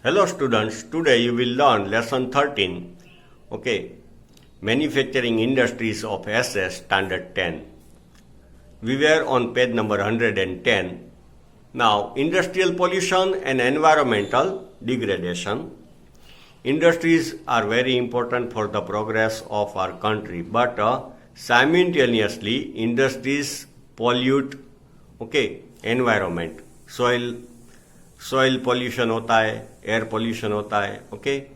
Hello students, today you will learn lesson 13, okay, manufacturing industries of SS standard 10. We were on page number 110. Now, industrial pollution and environmental degradation. Industries are very important for the progress of our country, but simultaneously industries pollute, okay, environment, soil pollution होता है, air pollution होता है, okay.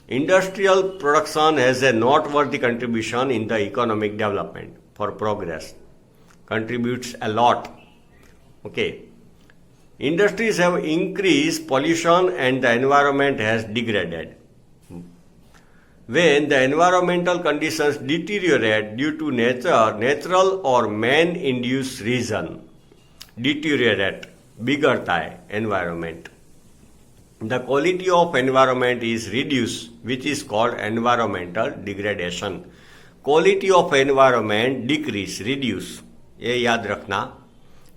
Industrial production has a noteworthy contribution in the economic development for progress, contributes a lot, okay. Industries have increased pollution and the environment has degraded. When the environmental conditions deteriorate due to natural or man-induced reason, deteriorate, बिगड़ता है environment. The quality of environment is reduced, which is called environmental degradation. Quality of environment decrease, reduce. ये याद रखना,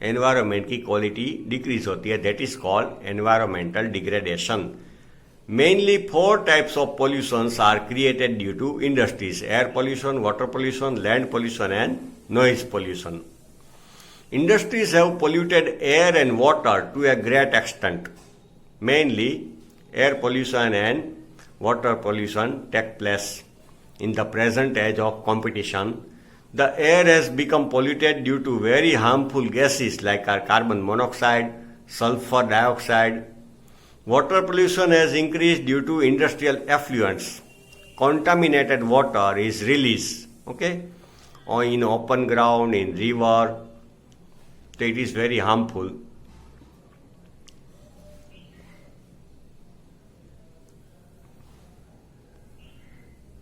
environment की quality decrease होती है, that is called environmental degradation. Mainly 4 types of pollutions are created due to industries: air pollution, water pollution, land pollution and noise pollution. Industries have polluted air and water to a great extent. Mainly, air pollution and water pollution take place in the present age of competition. The air has become polluted due to very harmful gases like carbon monoxide, sulfur dioxide. Water pollution has increased due to industrial effluents. Contaminated water is released, okay, or in open ground, in river. So it is very harmful.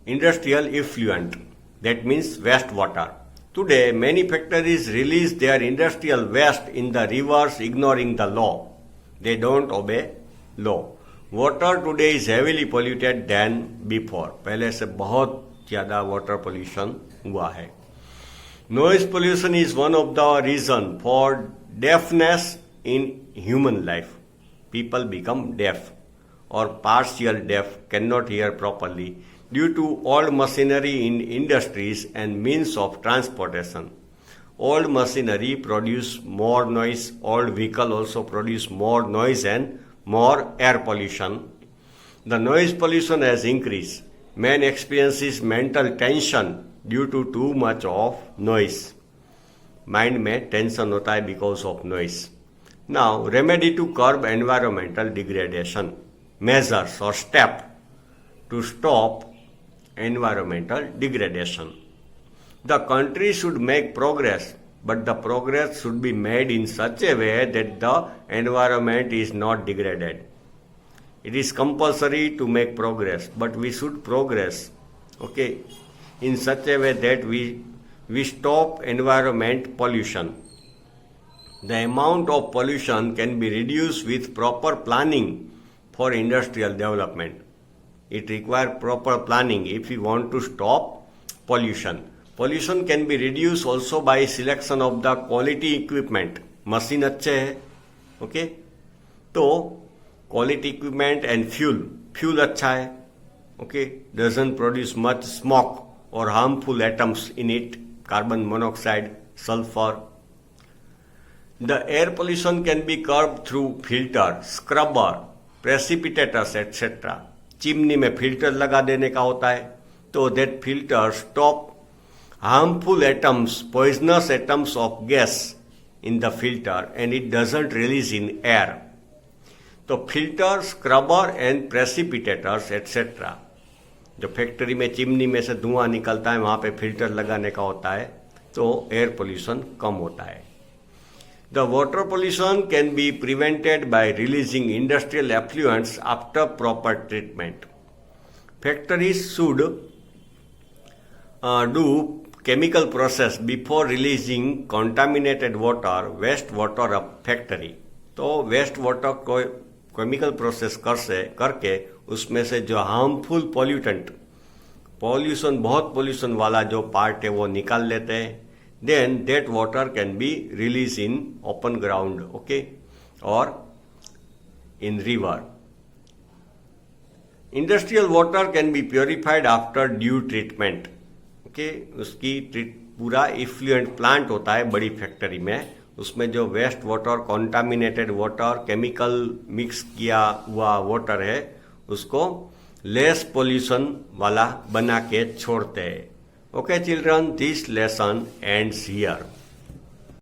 Industrial effluent, that means wastewater. Today, many factories release their industrial waste in the rivers ignoring the law. They don't obey law. Water today is heavily polluted than before. पहले से बहुत ज़्यादा water pollution हुआ है. Noise pollution is one of the reasons for deafness in human life. People become deaf or partial deaf, cannot hear properly due to old machinery in industries and means of transportation. Old machinery produce more noise, old vehicle also produce more noise and more air pollution. The noise pollution has increased. Man experiences mental tension due to too much of noise. Mind में tension होता है because of noise. Now, remedy to curb environmental degradation. Measures or step to stop environmental degradation. The country should make progress, but the progress should be made in such a way that the environment is not degraded. It is compulsory to make progress, but we should progress, okay, in such a way that we stop environment pollution. The amount of pollution can be reduced with proper planning for industrial development. It requires proper planning if we want to stop pollution. Pollution can be reduced also by selection of the quality equipment. Machine अच्छे है, okay? तो quality equipment and fuel अच्छा है, okay? Doesn't produce much smoke or harmful atoms in it, carbon monoxide, sulfur. The air pollution can be curbed through filter, scrubber, precipitators, etc. Chimney में filter लगा देने का होता है, तो that filter stop harmful atoms, poisonous atoms of gas in the filter and it doesn't release in air. तो filter, scrubber and precipitators, etc. जो factory में चिमनी में से धुआं निकलता है वहाँ पे फिल्टर लगाने का होता है, तो एयर पोल्यूशन कम होता है. The water pollution can be prevented by releasing industrial effluents after proper treatment. Factories should do chemical process before releasing contaminated water, wastewater of factory. तो वेस्ट वाटर को केमिकल प्रोसेस करके उसमें से जो harmful pollution बहुत pollution वाला जो part है वो निकाल लेते हैं. then that water can be released in open ground, okay, or in river. Industrial water can be purified after due treatment. Okay, उसकी पूरा इफ्लुएंट प्लांट होता है बड़ी फैक्ट्री में, उसमें जो waste water, contaminated water, chemical mix किया हुआ वाटर है उसको लेस पोल्यूशन वाला बना के छोड़ते हैं। Okay children, this lesson ends here.